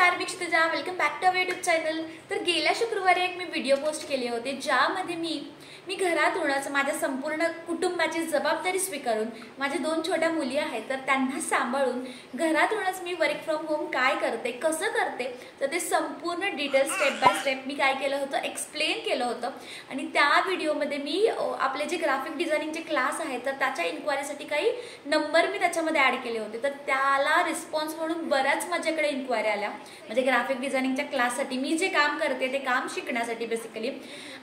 नमस्कार मी Kshitija, welcome back to our YouTube channel. तर गेल्या शुक्रवारी एक मी व्हिडिओ पोस्ट केले होते ज्यामध्ये मी घरातूनच माझ्या संपूर्ण कुटुंबाची जबाबदारी स्वीकारून माझ्या 2 छोट्या मुली आहेत तर त्यांना सांभाळून घरातूनच मी वर्क फ्रॉम होम काय करते, कसं करते, तर ते संपूर्ण डिटेल स्टेप बाय स्टेप मी काय केलं होतं एक्सप्लेन केलं होतं। आणि त्या व्हिडिओमध्ये मी आपले जे ग्राफिक डिझायनिंगचे क्लास आहेत तर त्याच्या इन्क्वायरीसाठी काही नंबर मी त्याच्यामध्ये ॲड केले होते। तर त्याला रिस्पॉन्स म्हणून बऱ्याच माझ्याकडे इन्क्वायरी आल्या, म्हणजे ग्राफिक डिझायनिंगच्या क्लाससाठी मी जे काम करते ते काम शिकण्यासाठी बेसिकली।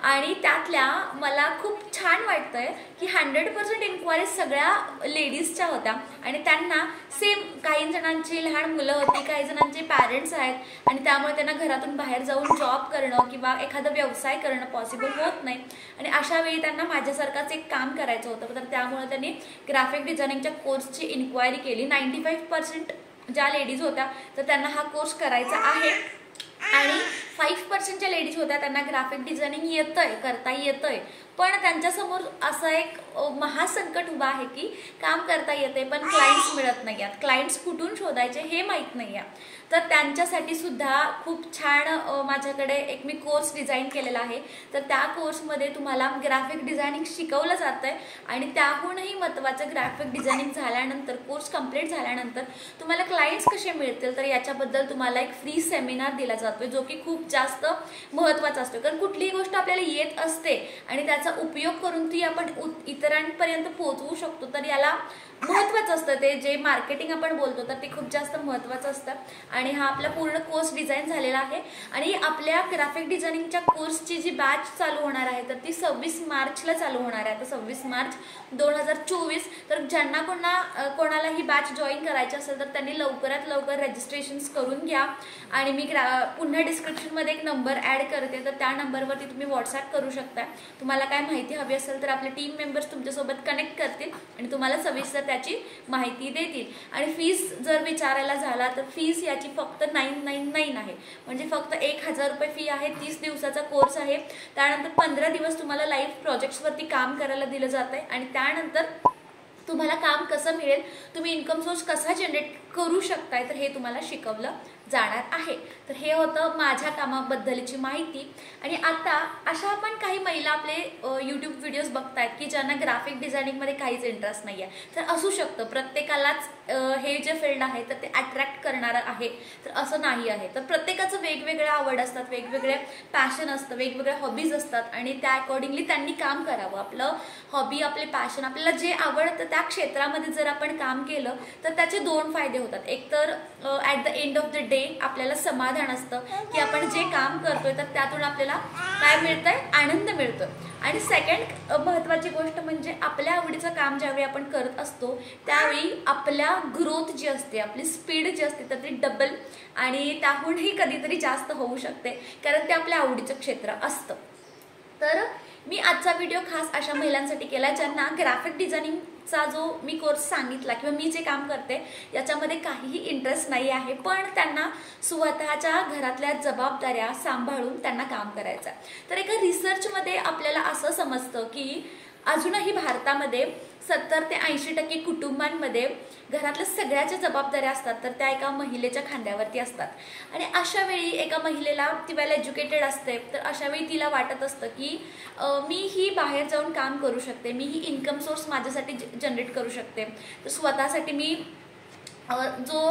आणि त्यातल्या मला खूप छान वाटतंय की 100% इन्क्वायरी सगळ्या लेडीजच्या होत्या आणि त्यांना सेम, काही जणांची लहान मुलं होती, काही जणांचे पॅरेंट्स आहेत आणि त्यामुळे त्यांना घरातून बाहेर जाऊन जॉब करणं किंवा एखादा व्यवसाय करणं पॉसिबल होत नाही आणि अशा वेळी त्यांना माझ्यासारखाच एक काम करायचं होतं। तर त्यामुळे त्यांनी ग्राफिक डिझायनिंगच्या कोर्सची इन्क्वायरी केली। 95% ज्या लेडीज होत्या तर त्यांना हा कोर्स करायचा आहे आणि 5% लेडीज होत्या त्यांना ग्राफिक डिझायनिंग येतंय, करता येतंय, पण त्यांच्यासमोर असं एक महासंकट उभा आहे की काम करता येते पण क्लायंट्स मिळत नाही आहेत, क्लायंट्स कुठून शोधायचे हे माहीत नाही आहे। तर त्यांच्यासाठी सुद्धा खूप छान माझ्याकडे एक मी कोर्स डिझाईन केलेला आहे। तर त्या कोर्समध्ये तुम्हाला ग्राफिक डिझायनिंग शिकवलं जातं आहे आणि त्याहूनही महत्त्वाचं ग्राफिक डिझायनिंग झाल्यानंतर, कोर्स कंप्लीट झाल्यानंतर तुम्हाला क्लायंट्स कसे मिळतील तर याच्याबद्दल तुम्हाला एक फ्री सेमिनार दिला जातो जो की खूप जास्त महत्त्वाचा असतो। कारण कुठलीही गोष्ट आपल्याला येत असते आणि त्याचा उपयोग करून ती आपण इतरांपर्यंत पोहोचवू शकतो तर याला महत्त्वाचं असतं। ते जे मार्केटिंग आपण बोलतो तर ते खूप जास्त महत्त्वाचं असतं आणि हा आपला पूर्ण कोर्स डिझाईन झालेला आहे। आणि आपल्या ग्राफिक डिझायनिंगच्या कोर्सची जी बॅच चालू होणार आहे तर ती 26 मार्चला चालू होणार आहे। तर 26 मार्च 2024। तर ज्यांना कोणाला ही बॅच जॉईन करायची असेल तर त्यांनी लवकरात लवकर रजिस्ट्रेशन्स करून घ्या आणि मी पुन्हा डिस्क्रिप्शनमध्ये एक नंबर ॲड करते तर त्या नंबरवरती तुम्ही व्हॉट्सॲप करू शकता। तुम्हाला काय माहिती हवी असेल तर आपले टीम मेंबर्स तुमच्यासोबत कनेक्ट करतील आणि तुम्हाला सविस्तर त्याची माहिती देतील। आणि फीस जर विचारायला झाला तर फीस याची फक्त 999 आहे, म्हणजे फक्त 1000 रुपये फी आहे। 30 दिवसाचा कोर्स आहे, त्यानंतर 15 दिवस तुम्हाला लाईव्ह प्रोजेक्ट्सवरती काम करायला दिलं जातं आहे आणि त्यानंतर तुम्हाला काम कसं मिळेल, तुम्ही इन्कम सोर्स कसा जनरेट करू शकताय तर हे तुम्हाला शिकवलं जाणार आहे। तर हे होतं माझ्या कामाबद्दलची माहिती। आणि आता अशा पण काही महिला आपले यूट्यूब व्हिडिओज बघतायत की ज्यांना ग्राफिक डिझायनिंगमध्ये काहीच इंटरेस्ट नाही आहे। तर असू शकतं प्रत्येकालाच हे जे फील्ड आहे तर ते अट्रॅक्ट करणारं आहे, तर असं नाही आहे। तर प्रत्येकाचं वेगवेगळ्या आवड असतात, वेगवेगळे पॅशन असतं, वेगवेगळ्या हॉबीज असतात आणि त्या अकॉर्डिंगली त्यांनी काम करावं। आपलं हॉबी, आपले पॅशन, आपल्याला जे आवडतं त्या क्षेत्रामध्ये जर आपण काम केलं तर त्याचे 2 फायदे होतात। एक तर at the end of the day आपल्याला समाधान असतं की आपण जे काम करतोय तर त्यातून आपल्याला काय मिळतंय, आनंद मिळतोय। आणि सेकंड महत्त्वाची गोष्ट म्हणजे आपल्या आवडीचं काम ज्यावेळी आपण करत असतो त्यावेळी आपल्या ग्रोथ जी असते, आपली स्पीड जी असते तर ती डबल आणि त्याहूनही कधीतरी जास्त होऊ शकते कारण ते आपल्या आवडीचं क्षेत्र असतं। तर मी आजचा व्हिडिओ खास अशा महिलांसाठी केला ज्यांना ग्राफिक डिझायनिंगचा जो मी कोर्स सांगितला किंवा मी जे काम करते याच्यामध्ये काहीही इंटरेस्ट नाही आहे, पण त्यांना स्वतःच्या घरातल्या जबाबदाऱ्या सांभाळून त्यांना काम करायचं आहे। तर एका रिसर्चमध्ये आपल्याला असं समजतं की अजूनही भारतामध्ये 70 ते 80% कुटुंबांमध्ये घरातल्या सगळ्याच्या जबाबदाऱ्या असतात तर त्या एका महिलेच्या खांद्यावरती असतात। आणि अशा वेळी एका महिलेला, ती वेल एज्युकेटेड असते, तर अशा वेळी तिला वाटत असतं की मी ही बाहेर जाऊन काम करू शकते, मी ही इन्कम सोर्स माझ्यासाठी जनरेट करू शकते, तर स्वतःसाठी मी जो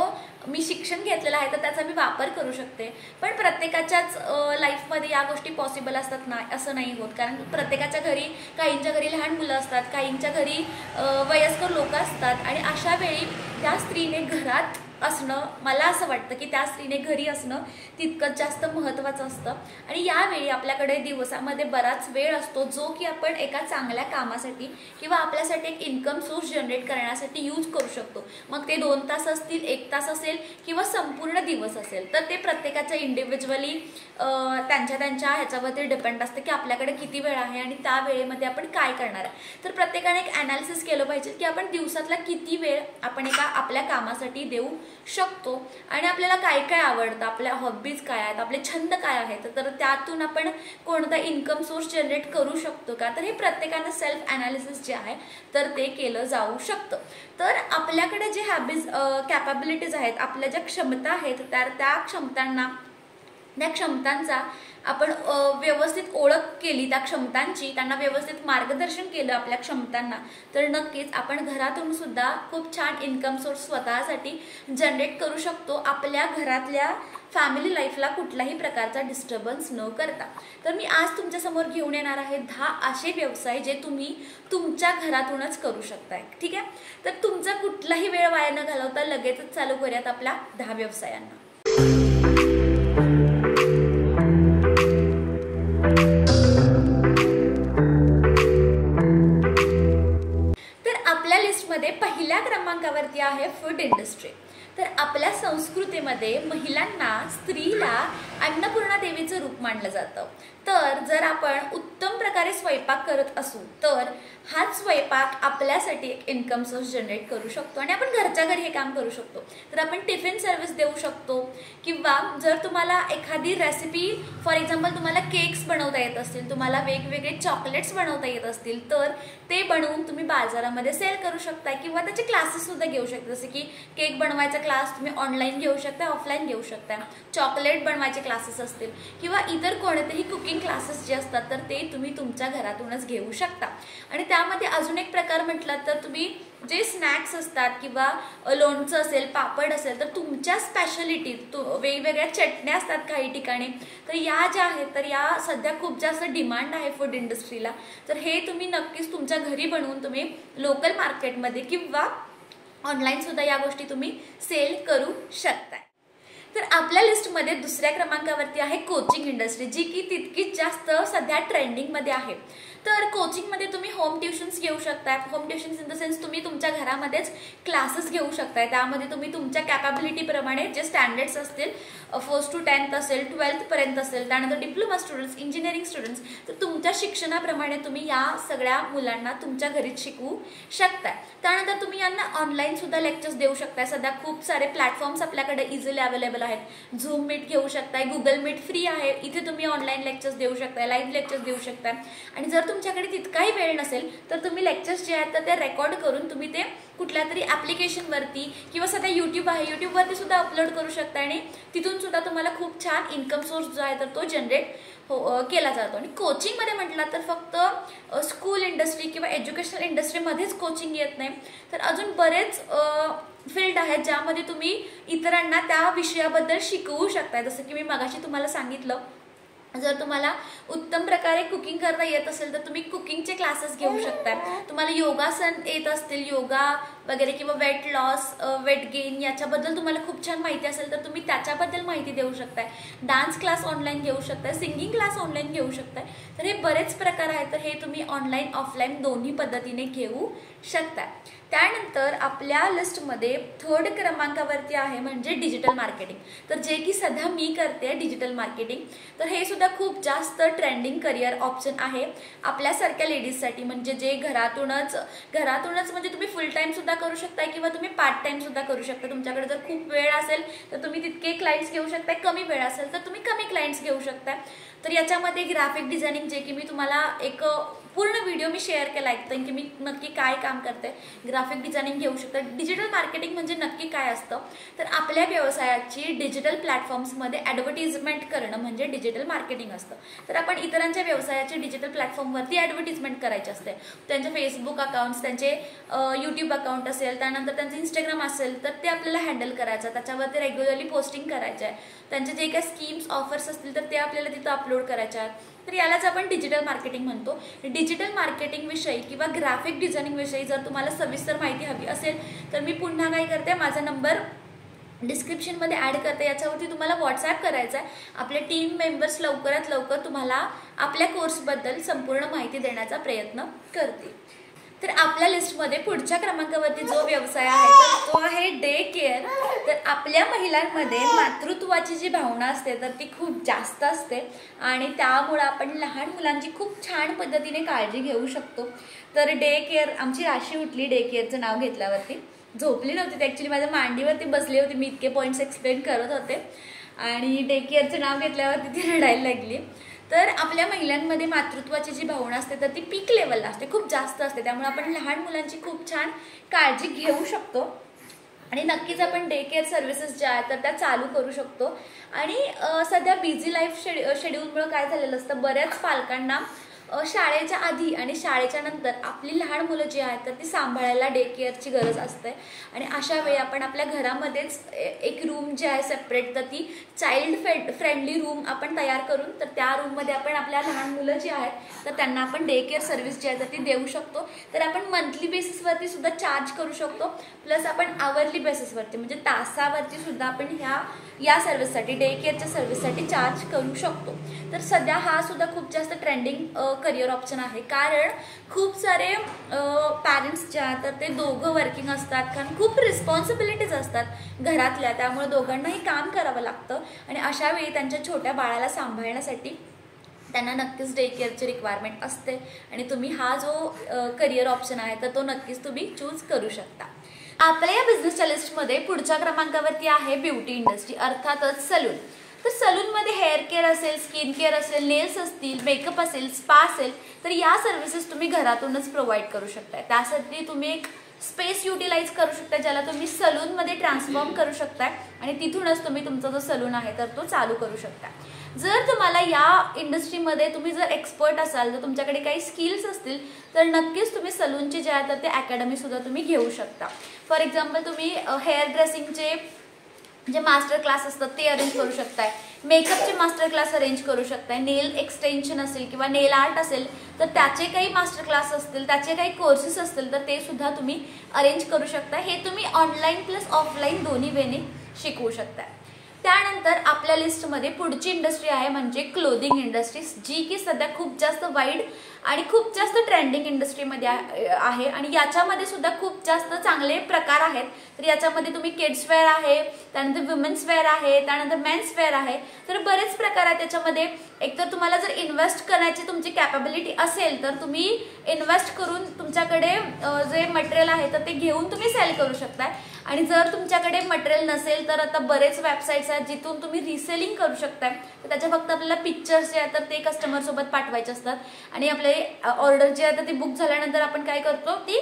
मी शिक्षण घेतलेलं आहे तर त्याचा मी वापर करू शकते। पण प्रत्येकाच्याच लाईफमध्ये या गोष्टी पॉसिबल असतात ना, असं नाही होत। कारण प्रत्येकाच्या घरी, काहींच्या घरी लहान मुलं असतात, काहींच्या घरी वयस्कर लोक असतात आणि अशा वेळी त्या स्त्रीने घरात असणं, मला असं वाटतं की त्या स्त्रीने घरी असणं तितकंच जास्त महत्त्वाचं असतं। आणि यावेळी आपल्याकडे दिवसामध्ये बराच वेळ असतो जो की आपण एका चांगल्या कामासाठी किंवा आपल्यासाठी एक इन्कम सोर्स जनरेट करण्यासाठी यूज करू शकतो। मग ते 2 तास असतील, 1 तास असेल किंवा संपूर्ण दिवस असेल, तर ते प्रत्येकाच्या इंडिव्हिज्युअली त्यांच्या ह्याच्यावरती डिपेंड असतं की आपल्याकडे किती वेळ आहे आणि त्या वेळेमध्ये आपण काय करणार आहे। तर प्रत्येकाने एक ॲनालिसिस केलं पाहिजे की आपण दिवसातला किती वेळ आपण एका आपल्या कामासाठी देऊ शकतो आणि आपल्याला काय काय आवडतं, आपल्या हॉबीज काय आहेत, आपले छंद काय आहेत, तर त्यातून आपण कोणता इन्कम सोर्स जनरेट करू शकतो का, तर हे प्रत्येकानं सेल्फ ॲनालिसिस जे आहे तर ते केलं जाऊ शकतं. तर आपल्याकडे जे हॅबिट्स कॅपॅबिलिटीज आहेत, आपल्या ज्या क्षमता आहेत तर त्या क्षमतांचा आपण व्यवस्थित ओळख केली, त्या क्षमतांची त्यांना व्यवस्थित मार्गदर्शन केलं आपल्या क्षमतांना, तर नक्कीच आपण घरातून सुद्धा खूप छान इन्कम सोर्स स्वतःसाठी जनरेट करू शकतो, आपल्या घरातल्या फॅमिली लाईफला कुठल्याही प्रकारचा डिस्टर्बन्स न करता. तर मी आज तुमच्यासमोर घेऊन येणार आहे 10 असे व्यवसाय जे तुम्ही तुमच्या घरातूनच करू शकताय. ठीक आहे, तर तुमचा कुठलाही वेळ वाया न घालवता लगेचच चालू करूयात आपल्या 10 व्यवसायांना. लिस्टमध्ये पहिल्या क्रमांकावरती आहे फूड इंडस्ट्री. तर आपल्या संस्कृतीमध्ये महिलांना, स्त्रीला अन्नपूर्णा देवीचं रूप मानलं जातं. तर जर आपण उत्तम प्रकारे स्वयंपाक करत असू तर हाच स्वयंपाक आपल्यासाठी एक इन्कम सोर्स जनरेट करू शकतो आणि आपण घरच्या घरी हे काम करू शकतो. तर आपण टिफिन सर्व्हिस देऊ शकतो किंवा जर तुम्हाला एखादी रेसिपी, फॉर एक्झाम्पल तुम्हाला केक्स बनवता येत असतील, तुम्हाला वेगवेगळे चॉकलेट्स बनवता येत असतील, तर ते बनवून तुम्ही बाजारामध्ये सेल करू शकता किंवा त्याचे क्लासेस सुद्धा घेऊ शकता. जसे की केक बनवायचा क्लास तुम्ही ऑनलाईन घेऊ शकता, ऑफलाईन घेऊ शकता. चॉकलेट बनवायचे क्लासेस असतील किंवा इतर कोणतेही कुकिंग क्लासेस जे असतात तर ते तुम्ही तुमच्या घरातूनच घेऊ शकता. आणि त्यामध्ये अजून एक प्रकार म्हटलात तर तुम्ही जे स्नॅक्स असतात किंवा लोणचं असेल, पापड असेल, तर तुमच्या स्पेशालिटी वेगवेगळ्या चटण्या असतात काही ठिकाणी, तर या ज्या आहेत तर या सध्या खूप जास्त डिमांड आहे फूड इंडस्ट्रीला. तर हे तुम्ही नक्कीच तुमच्या घरी बनवून तुम्ही लोकल मार्केटमध्ये किंवा ऑनलाईन सुद्धा या गोष्टी तुम्ही सेल करू शकता. तर आपल्या लिस्टमध्ये दुसऱ्या क्रमांकावरती आहे कोचिंग इंडस्ट्री, जी की तितकीच जास्त सध्या ट्रेंडिंगमध्ये आहे. तर कोचिंगमध्ये तुम्ही होम ट्युशन्स घेऊ शकता. Home tuitions in the sense तुम्ही तुमच्या घरामध्येच क्लासेस घेऊ शकताय. त्यामध्ये तुम्ही तुमच्या कॅपॅबिलिटीप्रमाणे जे स्टँडर्ड्स असतील, 1st to 10th असेल, 12th पर्यंत असेल, त्यानंतर डिप्लोमा स्टुडंट्स, इंजिनिअरिंग स्टुडंट्स, तर तुमच्या शिक्षणाप्रमाणे तुम्ही या सगळ्या मुलांना तुमच्या घरीच शिकवू शकताय. त्यानंतर तुम्ही यांना ऑनलाईन सुद्धा लेक्चर्स देऊ शकताय. सध्या खूप सारे प्लॅटफॉर्म्स आपल्याकडे इझिली अवेलेबल आहेत. झूम मीट घेऊ शकताय, गुगल मीट फ्री आहे, इथे तुम्ही ऑनलाईन लेक्चर्स देऊ शकताय, लाईव्ह लेक्चर्स देऊ शकताय. आणि जर तुमच्याकडे तितकाही वेळ नसेल तर तुम्ही लेक्चर्स जे आहेत तर ते रेकॉर्ड करून तुम्ही ते कुठल्या तरी ॲप्लिकेशनवरती किंवा सध्या यूट्यूब आहे, यूट्यूबवरती सुद्धा अपलोड करू शकता आणि तिथून सुद्धा तुम्हाला खूप छान इन्कम सोर्स जो आहे तर तो जनरेट केला जातो. आणि कोचिंगमध्ये म्हटलं तर फक्त स्कूल इंडस्ट्री किंवा एज्युकेशनल इंडस्ट्रीमध्येच कोचिंग येत नाही, तर अजून बरेच फील्ड आहेत ज्यामध्ये तुम्ही इतरांना त्या विषयाबद्दल शिकवू शकता. जसं की मी मगाशी तुम्हाला सांगितलं, जर तुम्हाला उत्तम प्रकारे कुकिंग करता येत असेल तर तुम्ही कुकिंगचे क्लासेस घेऊ शकता. तुम्हाला योगासन येत असतील, योगा वगैरे किंवा वेट लॉस, वेट गेन याच्याबद्दल तुम्हाला खूप छान माहिती असेल तर तुम्ही त्याच्याबद्दल माहिती देऊ शकताय. डान्स क्लास ऑनलाईन घेऊ शकताय, सिंगिंग क्लास ऑनलाईन घेऊ शकताय. तर हे बरेच प्रकार आहेत, तर हे तुम्ही ऑनलाईन ऑफलाईन दोन्ही पद्धतीने घेऊ शकता. त्यानंतर आपल्या लिस्टमध्ये 3rd क्रमांकावरती आहे म्हणजे डिजिटल मार्केटिंग. तर जे की सध्या मी करते डिजिटल मार्केटिंग, तर हे सुद्धा खूप जास्त ट्रेंडिंग करिअर ऑप्शन आहे आपल्यासारख्या लेडीजसाठी. म्हणजे जे घरातूनच म्हणजे तुम्ही फुल टाइम सुद्धा करू शकता किंवा तुम्ही पार्ट टाइम सुद्धा करू शकता. तुमच्याकडे जर खूप वेळ असेल तर तुम्ही तितके क्लायंट्स घेऊ शकता, कमी वेळ असेल तर तुम्ही कमी क्लायंट्स घेऊ शकता. तर याच्यामध्ये ग्राफिक डिझायनिंग, जे की मी तुम्हाला एक पूर्ण व्हिडिओ मी शेअर केला आहे की मी नक्की काय काम करते, ग्राफिक डिझायनिंग घेऊ शकता. डिजिटल मार्केटिंग म्हणजे नक्की काय असतं, तर आपल्या व्यवसायाची डिजिटल प्लॅटफॉर्म्समध्ये ॲडव्हर्टिजमेंट करणं म्हणजे डिजिटल मार्केटिंग असतं. तर आपण इतरांच्या व्यवसायाची डिजिटल प्लॅटफॉर्मवरती ॲडव्हर्टिजमेंट करायची असते. त्यांचे फेसबुक अकाउंट्स, त्यांचे यूट्यूब अकाउंट असेल, त्यानंतर त्यांचं इंस्टाग्राम असेल तर ते आपल्याला हँडल करायचं, त्याच्यावरती रेग्युलरली पोस्टिंग करायचं आहे. त्यांचे जे काही स्कीम्स, ऑफर्स असतील तर ते आपल्याला तिथं अपलोड करायच्या आहेत. तर यालाच आपण डिजिटल मार्केटिंग म्हणतो. डिजिटल मार्केटिंग विषयी किंवा ग्राफिक डिझायनिंग विषयी जर तुम्हाला सविस्तर माहिती हवी असेल तर मी पुन्हा काय करते, माझा नंबर डिस्क्रिप्शनमध्ये ॲड करते, याच्यावरती तुम्हाला व्हॉट्सॲप करायचा आहे. आपले टीम मेंबर्स लवकरात लवकर तुम्हाला आपल्या कोर्सबद्दल संपूर्ण माहिती देण्याचा प्रयत्न करतील. तर आपल्या लिस्टमध्ये पुढच्या क्रमांकावरती जो व्यवसाय आहे तर तो आहे डे केअर. तर आपल्या महिलांमध्ये मातृत्वाची जी भावना असते तर ती खूप जास्त असते आणि त्यामुळे आपण लहान मुलांची खूप छान पद्धतीने काळजी घेऊ शकतो. तर डे केअर, आमची राशी उठली डे केअरचं नाव घेतल्यावरती. झोपली नव्हती ती, ॲक्च्युली माझ्या मांडीवरती बसली होती, मी इतके पॉईंट्स एक्सप्लेन करत होते आणि डे केअरचं नाव घेतल्यावरती ती रडायला लागली. तर आपल्या महिलांमध्ये मातृत्वाची जी भावना असते तर ती पीक लेवलला असते, खूप जास्त असते. त्यामुळे आपण लहान मुलांची खूप छान काळजी घेऊ शकतो आणि नक्कीच आपण डे केअर सर्व्हिसेस ज्या आहेत तर त्या चालू करू शकतो. आणि सध्या बिझी लाईफ शेड्यूलमुळे काय झालेलं असतं, बऱ्याच पालकांना शाळेच्या आधी आणि शाळेच्या नंतर आपली लहान मुलं जी आहेत तर ती सांभाळायला डे केअरची गरज असते. आणि अशा वेळी आपण आपल्या घरामध्येच एक रूम जी आहे सेपरेट, तर ती चाइल्ड फ्रेंडली रूम आपण तयार करून तर त्या रूममध्ये आपण आपल्या लहान मुलं जी आहेत तर त्यांना आपण डे केअर सर्व्हिस जी आहे तर ती देऊ शकतो. तर आपण मंथली बेसिसवरती सुद्धा चार्ज करू शकतो, प्लस आपण आवरली बेसिसवरती म्हणजे तासावरती सुद्धा आपण या सर्व्हिससाठी डे केअरच्या सर्व्हिससाठी चार्ज करू शकतो. तर सध्या हा सुद्धा खूप जास्त ट्रेंडिंग करिअर ऑप्शन आहे, कारण खूप सारे पॅरेंट्स जे आहेत तर ते दोघं वर्किंग असतात, कारण खूप रिस्पॉन्सिबिलिटीज असतात घरातल्या, त्यामुळे दोघांनाही काम करावं लागतं. आणि अशा वेळी त्यांच्या छोट्या बाळाला सांभाळण्यासाठी त्यांना नक्कीच डे केअरची रिक्वायरमेंट असते. आणि तुम्ही हा जो करिअर ऑप्शन आहे तर तो नक्कीच तुम्ही चूज करू शकता. आपल्या या बिझनेसच्या लिस्टमध्ये पुढच्या क्रमांकावरती आहे ब्युटी इंडस्ट्री, अर्थातच सलून. तर सलूनमध्ये हेअर केअर असेल, स्किन केअर असेल, नेल्स असतील, मेकअप असेल, स्पा असेल, तर या सर्व्हिसेस तुम्ही घरातूनच प्रोव्हाइड करू शकता. त्यासाठी तुम्ही एक स्पेस युटिलाइज करू शकता, ज्याला तुम्ही सलूनमध्ये ट्रान्सफॉर्म करू शकता आणि तिथूनच तुम्ही तुमचा जो सलून आहे तर तो चालू करू शकता. जर तुम्हाला या इंडस्ट्रीमध्ये तुम्ही जर एक्सपर्ट असाल, जर तुमच्याकडे काही स्किल्स असतील तर नक्कीच तुम्ही सलूनचे जे आहे तर ते अकॅडमीसुद्धा तुम्ही घेऊ शकता. फॉर एक्झाम्पल तुम्ही हेअर ड्रेसिंगचे जे मास्टर क्लास असतात ते अरेंज करू शकताय, मेकअपचे मास्टर क्लास अरेंज करू शकताय, नेल एक्सटेन्शन असेल किंवा नेल आर्ट असेल तर त्याचे काही मास्टर क्लास असतील, त्याचे काही कोर्सेस असतील तर ते सुद्धा तुम्ही अरेंज करू शकता. हे तुम्ही ऑनलाईन प्लस ऑफलाईन दोन्ही वेने शिकवू शकता. त्यानंतर आपल्या लिस्टमध्ये पुढची इंडस्ट्री आहे म्हणजे क्लोदिंग इंडस्ट्री, जी की सध्या खूप जास्त वाईड आणि खूप जास्त ट्रेंडिंग इंडस्ट्रीमध्ये आहे आणि याच्यामध्ये सुद्धा खूप जास्त चांगले प्रकार आहेत. तर याच्यामध्ये तुम्ही किड्स वेअर आहे, त्यानंतर वुमेन्स वेअर आहे, त्यानंतर मेन्स वेअर आहे, तर बरेच प्रकार आहेत त्याच्यामध्ये. एकतर तुम्हाला जर इन्व्हेस्ट करण्याची तुमची कॅपेबिलिटी असेल तर तुम्ही इन्व्हेस्ट करून तुमच्याकडे जे मटेरियल आहे तर ते घेऊन तुम्ही सेल करू शकताय. आणि जर तुमच्याकडे मटेरियल नसेल तर आता बरेच वेबसाईट्स आहेत जिथून तुम्ही रिसेलिंग करू शकताय. तर त्याच्या फक्त आपल्याला पिक्चर्स जे आहेत तर ते कस्टमर सोबत पाठवायचे असतात आणि आपले ऑर्डर जे आहे तर ती बुक झाल्यानंतर आपण काय करतो, ती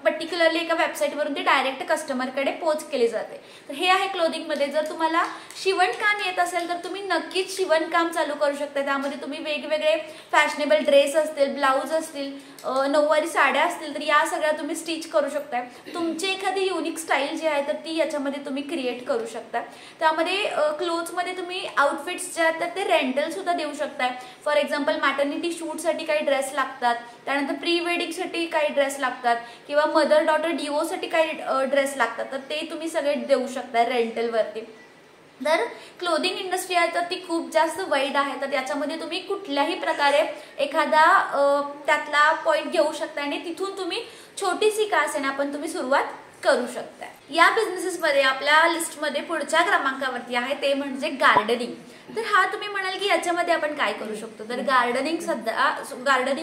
पर्टिक्युलरली एका वेबसाईटवरून ती डायरेक्ट कस्टमरकडे पोच केली जाते. तर हे आहे क्लोदिंगमध्ये. जर तुम्हाला शिवणकाम येत असेल तर तुम्ही नक्कीच शिवणकाम चालू करू शकता. त्यामध्ये तुम्ही वेगवेगळे फॅशनेबल ड्रेस असतील, ब्लाऊज असतील, नऊवारी साड्या असतील तर या सगळ्या तुम्ही स्टिच करू शकता. तुमची एखादी युनिक स्टाईल जी आहे तर ती याच्यामध्ये तुम्ही क्रिएट करू शकता. त्यामध्ये क्लोथ्समध्ये तुम्ही आउटफिट्स जे आहेत तर ते रेंटल सुद्धा देऊ शकता. फॉर एक्झाम्पल मॅटर्निटी शूटसाठी काही ड्रेस लागतात, त्यानंतर प्री वेडिंगसाठी काही ड्रेस लागतात किंवा मदर डॉटर डिवोर्ससाठी काही ड्रेस लागतात, तर ते तुम्ही सगळे देऊ शकता रेंटलवरती. तर क्लोदिंग इंडस्ट्री आहे तर ती खूप जास्त वाईड आहे. तर त्याच्यामध्ये तुम्ही कुठल्याही प्रकारे एखादा त्यातला पॉईंट घेऊ शकता आणि तिथून तुम्ही छोटीशी का असेना पण तुम्ही सुरुवात करू शकता. या बिझनेसेसमध्ये आपल्या लिस्टमध्ये पुढच्या क्रमांकावरती आहे ते म्हणजे गार्डनिंग. तर हा तुम्ही म्हणाल की याच्यामध्ये आपण काय करू शकतो, तर गार्डनिंग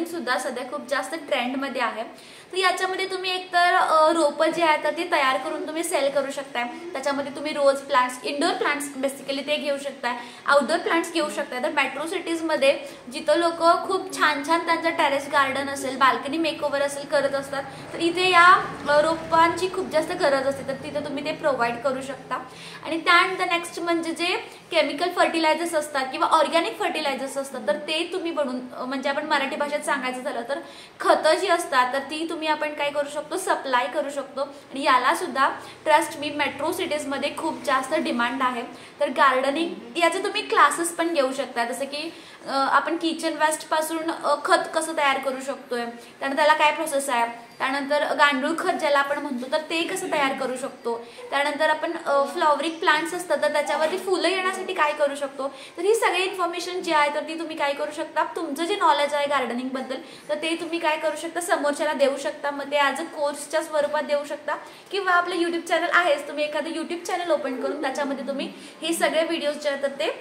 सुद्धा सध्या खूप जास्त ट्रेंडमध्ये आहे. तर याच्यामध्ये तुम्ही एकतर रोपं जे आहेत तर ते तयार करून तुम्ही सेल करू शकताय. त्याच्यामध्ये तुम्ही rose plants, indoor plants basically ते घेऊ शकताय, आउटडोर प्लांट्स घेऊ शकताय. तर मेट्रो सिटीजमध्ये जिथं लोक खूप छान छान त्यांचं टेरेस गार्डन असेल, बाल्कनी मेकओव्हर असेल करत असतात, तर इथे या रोपांची खूप जास्त गरज असते, तर तिथे तुम्ही ते प्रोव्हाइड करू शकता. आणि त्यानंतर नेक्स्ट म्हणजे जे केमिकल फर्टिलायझर्स असतात किंवा ऑर्गॅनिक फर्टिलायझर्स असतात तर ते तुम्ही बनवून, म्हणजे आपण मराठी भाषेत सांगायचं झालं तर खतं जी असतात तर ती तुम्ही आपण काय करू शकतो, सप्लाय करू शकतो. आणि याला सुद्धा ट्रस्ट मी मेट्रो सिटीजमध्ये खूप जास्त डिमांड आहे. तर गार्डनिंग याचे तुम्ही क्लासेस पण घेऊ शकता, जसं की आपण किचन वेस्ट पासून खत कसं तयार करू शकतोय, त्यानंतर त्याला काय प्रोसेस आहे, त्यानंतर गांडूळ खत ज्याला आपण म्हणतो तर ते कसं तयार करू शकतो, त्यानंतर आपण फ्लॉवरिंग प्लांट्स असतात तर त्याच्यावरती फुलं येण्यासाठी काय करू शकतो. तर ही सगळी इन्फॉर्मेशन जी आहे तर ती तुम्ही काय करू शकता, तुमचं जे नॉलेज आहे गार्डनिंग बद्दल तर ते तुम्ही काय करू शकता, समोरच्याला देऊ शकता. मग ते ॲज अ कोर्सच्या स्वरूपात देऊ शकता किंवा आपलं यूट्यूब चॅनल आहेच, तुम्ही एखादं यूट्यूब चॅनल ओपन करून त्याच्यामध्ये तुम्ही हे सगळे व्हिडिओज जे आहेत तर ते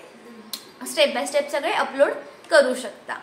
स्टेप बाय स्टेप सगळे अपलोड करू शकता.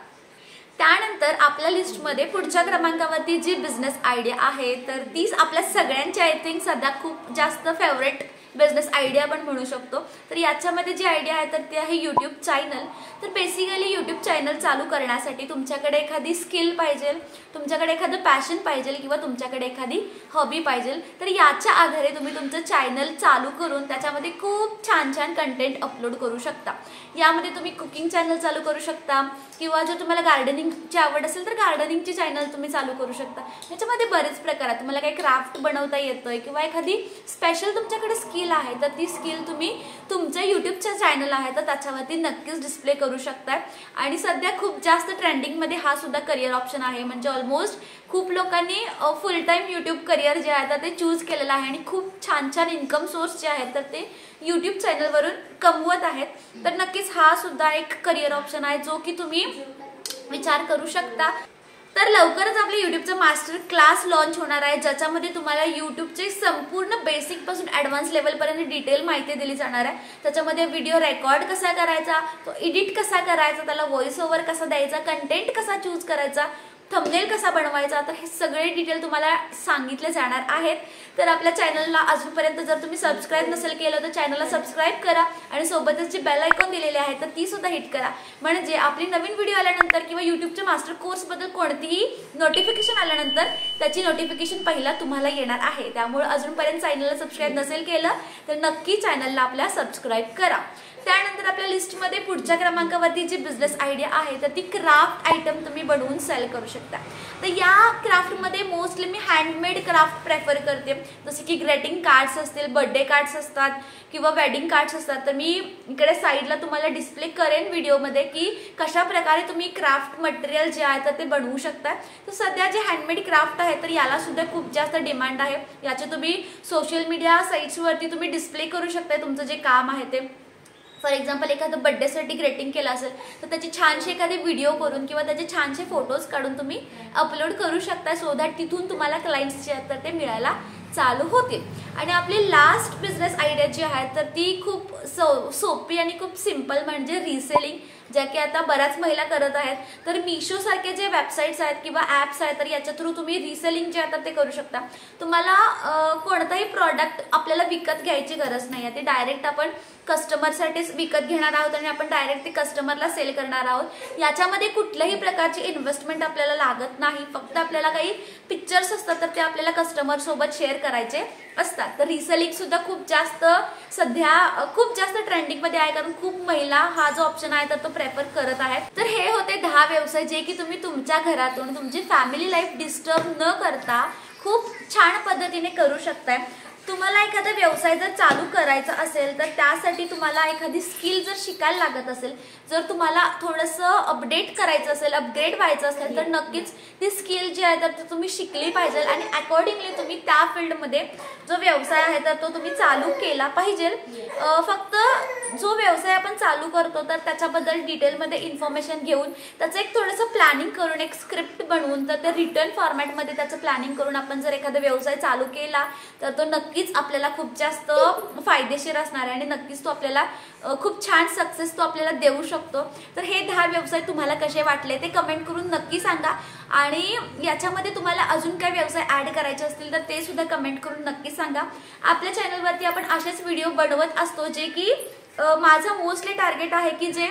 त्यानंतर आपल्या लिस्टमध्ये पुढच्या क्रमांकावरती जी बिझनेस आयडिया आहे तर तीच आपल्या सगळ्यांची आय थिंक सध्या खूप जास्त फेवरेट बिझनेस आयडिया पण म्हणू शकतो। तर याच्यामध्ये जी आयडिया आहे तर ती आहे यूट्यूब चॅनल। तर बेसिकली यूट्यूब चॅनल चालू करण्यासाठी तुमच्याकडे एखादी स्किल पाहिजे, तुमच्याकडे एखादं पॅशन पाहिजे किंवा तुमच्याकडे एखादी हॉबी पाहिजे। तर याच्या आधारे तुम्ही तुमचं चॅनल चालू करून त्याच्यामध्ये खूप छान छान कंटेंट अपलोड करू शकता। यामध्ये तुम्ही कुकिंग चॅनल चालू करू शकता किंवा जर तुम्हाला गार्डनिंगची आवड असेल तर गार्डनिंगची चॅनल तुम्ही चालू करू शकता। याच्यामध्ये बरेच प्रकार आहेत। तुम्हाला काही क्राफ्ट बनवता येतोय किंवा एखादी स्पेशल तुमच्याकडे स्किल आहे तर ती स्किल तुम्ही तुमच्या यूट्यूबच्या चॅनल आहे तर त्याच्यावरती नक्कीच डिस्प्ले करू शकता। आणि सध्या खूप जास्त ट्रेंडिंगमध्ये हा सुद्धा करिअर ऑप्शन आहे। म्हणजे ऑलमोस्ट खूप लोकांनी फुल टाइम यूट्यूब करिअर जे आहे तर ते चूज केलेलं आहे आणि खूप छान छान इन्कम सोर्स जे आहेत तर ते यूट्यूब चॅनलवरून कमवत आहेत। तर नक्कीच हा सुद्धा एक करिअर ऑप्शन आहे जो की तुम्ही विचार करू शकता। तर लवकरच आपल्या यूट्यूबचा मास्टर क्लास लॉन्च होणार आहे ज्याच्यामध्ये तुम्हाला यूट्यूबचे संपूर्ण बेसिक पासून ॲडव्हान्स लेवलपर्यंत डिटेल माहिती दिली जाणार आहे। त्याच्यामध्ये व्हिडिओ रेकॉर्ड कसा करायचा, तो एडिट कसा करायचा, त्याला व्हॉइस ओव्हर कसा द्यायचा, कंटेंट कसा चूज करायचा, थंबनेल कसा बनवायचा, तर हे सगळे डिटेल तुम्हाला सांगितले जाणार आहेत। तर आपल्या चॅनलला अजूनपर्यंत जर तुम्ही सबस्क्राइब नसेल केलं तर चॅनलला सबस्क्राइब करा आणि सोबतच जी बेल आयकॉन दिलेली आहे तर ती सुद्धा हिट करा। म्हणजे आपली नवीन व्हिडिओ आल्यानंतर किंवा यूट्यूबच्या मास्टर कोर्सबद्दल कोणतीही नोटिफिकेशन आल्यानंतर त्याची नोटिफिकेशन पहिला तुम्हाला येणार आहे। त्यामुळे अजूनपर्यंत चॅनलला सबस्क्राइब नसेल केलं तर नक्की चॅनलला आपल्या सबस्क्राइब करा। त्यानंतर आपल्या लिस्टमध्ये पुढच्या क्रमांकावरती जी बिझनेस आयडिया आहे तर ती क्राफ्ट आयटम तुम्ही बनवून सेल करू शकता। तर या क्राफ्टमध्ये मोस्टली मी हँडमेड क्राफ्ट प्रेफर करते, जसे की ग्रीटिंग कार्ड्स असतील, बर्थडे कार्ड्स असतात किंवा वेडिंग कार्ड्स असतात। तर मी इकडे साईडला तुम्हाला डिस्प्ले करेन व्हिडिओमध्ये की कशा प्रकारे तुम्ही क्राफ्ट मटेरियल जे आहे तर ते बनवू शकता। तर सध्या जे हँडमेड क्राफ्ट आहे तर याला सुद्धा खूप जास्त डिमांड आहे। याचे तुम्ही सोशल मीडिया साईट्सवरती तुम्ही डिस्प्ले करू शकता तुमचं जे काम आहे ते। फॉर एक्झाम्पल एखादं बर्थडेसाठी ग्रीटिंग केलं असेल तर त्याची छानशी एखादी व्हिडिओ करून किंवा त्याचे छानसे फोटोज काढून तुम्ही अपलोड करू शकता सो दॅट तिथून तुम्हाला क्लायंट्स जे आहेत तर ते मिळायला चालू होतील। आणि आपली लास्ट बिझनेस आयडिया जी आहे तर ती खूप सोपी आणि खूप सिंपल, म्हणजे रिसेलिंग, ज्या की आता बऱ्याच महिला करत आहेत। तर मीशो सारखे जे वेबसाईट्स आहेत किंवा ॲप्स आहेत तर याच्या थ्रू तुम्ही रिसेलिंग जे आता ते करू शकता। तुम्हाला कोणताही प्रॉडक्ट आपल्याला विकत घ्यायची गरज नाही आहे, ते डायरेक्ट आपण कस्टमरसाठीच विकत घेणार आहोत आणि आपण डायरेक्ट ते कस्टमरला सेल करणार आहोत। याच्यामध्ये कुठल्याही प्रकारची इन्व्हेस्टमेंट आपल्याला लागत नाही, फक्त आपल्याला काही पिक्चर्स असतात तर ते आपल्याला कस्टमर सोबत शेअर करायचे असतात। तर रिसेलिंग सुद्धा खूप जास्त सध्या खूप जास्त ट्रेंडिंगमध्ये आहे, कारण खूप महिला हा जो ऑप्शन आहे तर तो प्रेफर करत आहेत। तर हे होते 10 व्यवसाय जे की तुम्ही तुमच्या घरातून तुमची फॅमिली लाईफ डिस्टर्ब न करता खूप छान पद्धतीने करू शकताय। तुम्हाला एखादा व्यवसाय जर चालू करायचा असेल तर त्यासाठी तुम्हाला एखादी स्किल जर शिकायला लागत असेल, जर तुम्हाला थोडंसं अपडेट करायचं असेल, अपग्रेड व्हायचं असेल तर नक्कीच ती स्किल जी आहे तर तुम्ही शिकली पाहिजे आणि अकॉर्डिंगली तुम्ही त्या फील्डमध्ये जो व्यवसाय आहे तर तो तुम्ही चालू केला पाहिजे। फक्त जो व्यवसाय आपण चालू करतो तर त्याच्याबद्दल डिटेलमध्ये इन्फॉर्मेशन घेऊन त्याचं एक थोडंसं प्लॅनिंग करून एक स्क्रिप्ट बनवून तर ते रिटर्न फॉर्मॅटमध्ये त्याचं प्लॅनिंग करून आपण जर एखादा व्यवसाय चालू केला तर तो नक्कीच आपल्याला खूप जास्त फायदेशीर असणार आहे आणि नक्कीच तो आपल्याला खूप छान सक्सेस तो आपल्याला देऊ शकतो। तर हे 10 व्यवसाय तुम्हाला कसे वाटले ते कमेंट करून नक्की सांगा आणि याच्यामध्ये तुम्हाला अजून काही व्यवसाय ॲड करायचे असतील तर ते सुद्धा कमेंट करून नक्की सांगा। आपल्या चॅनलवरती आपण असेच व्हिडिओ बनवत असतो जे की माझा मोस्टली टार्गेट आहे की जे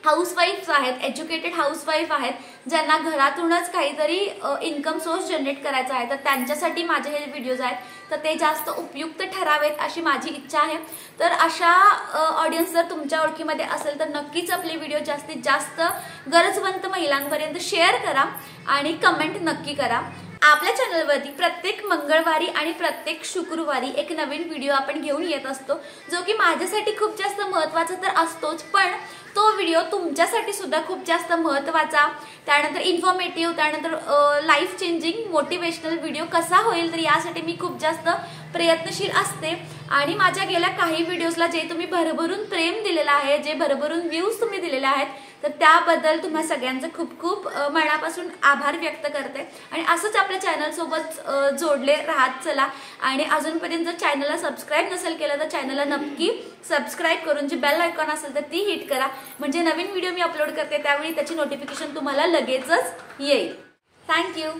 हाऊसवाईफ्स आहेत, एज्युकेटेड हाऊसवाईफ आहेत, ज्यांना घरातूनच काहीतरी इन्कम सोर्स जनरेट करायचा आहे तर त्यांच्यासाठी माझे हे व्हिडिओज आहेत तर ते जास्त उपयुक्त ठरावेत अशी माझी इच्छा आहे। तर अशा ऑडियन्स जर तुमच्या ओळखीमध्ये असेल तर नक्कीच आपले व्हिडिओ जास्तीत जास्त गरजवंत महिलांपर्यंत शेअर करा आणि कमेंट नक्की करा। आपल्या चॅनलवरती प्रत्येक मंगळवारी आणि प्रत्येक शुक्रवारी एक नवीन व्हिडिओ आपण घेऊन येत असतो जो की माझ्यासाठी खूप जास्त महत्त्वाचा तर असतोच, पण तो व्हिडिओ तुमच्यासाठी सुद्धा खूप जास्त महत्त्वाचा, त्यानंतर इन्फॉर्मेटिव्ह, त्यानंतर लाईफ चेंजिंग मोटिवेशनल व्हिडिओ कसा होईल तर यासाठी मी खूप जास्त प्रयत्नशील असते। आणि माझ्या गेल्या काही व्हिडिओजला जे तुम्ही भरभरून प्रेम दिलेलं आहे, जे भरभरून व्ह्यूज तुम्ही दिलेले आहेत तर त्याबद्दल तुम्हा सगळ्यांचं खूप खूप मनापासून आभार व्यक्त करते आणि असंच आपल्या चॅनलसोबत जोडले राहत चला. आणि अजूनपर्यंत जर चॅनलला सबस्क्राईब नसेल केलं तर चॅनलला नक्की सबस्क्राईब करून जी बेल आयकॉन असेल तर ती हिट करा, म्हणजे नवीन व्हिडिओ मी अपलोड करते त्यावेळी त्याची नोटिफिकेशन तुम्हाला लगेचच येईल. थँक्यू.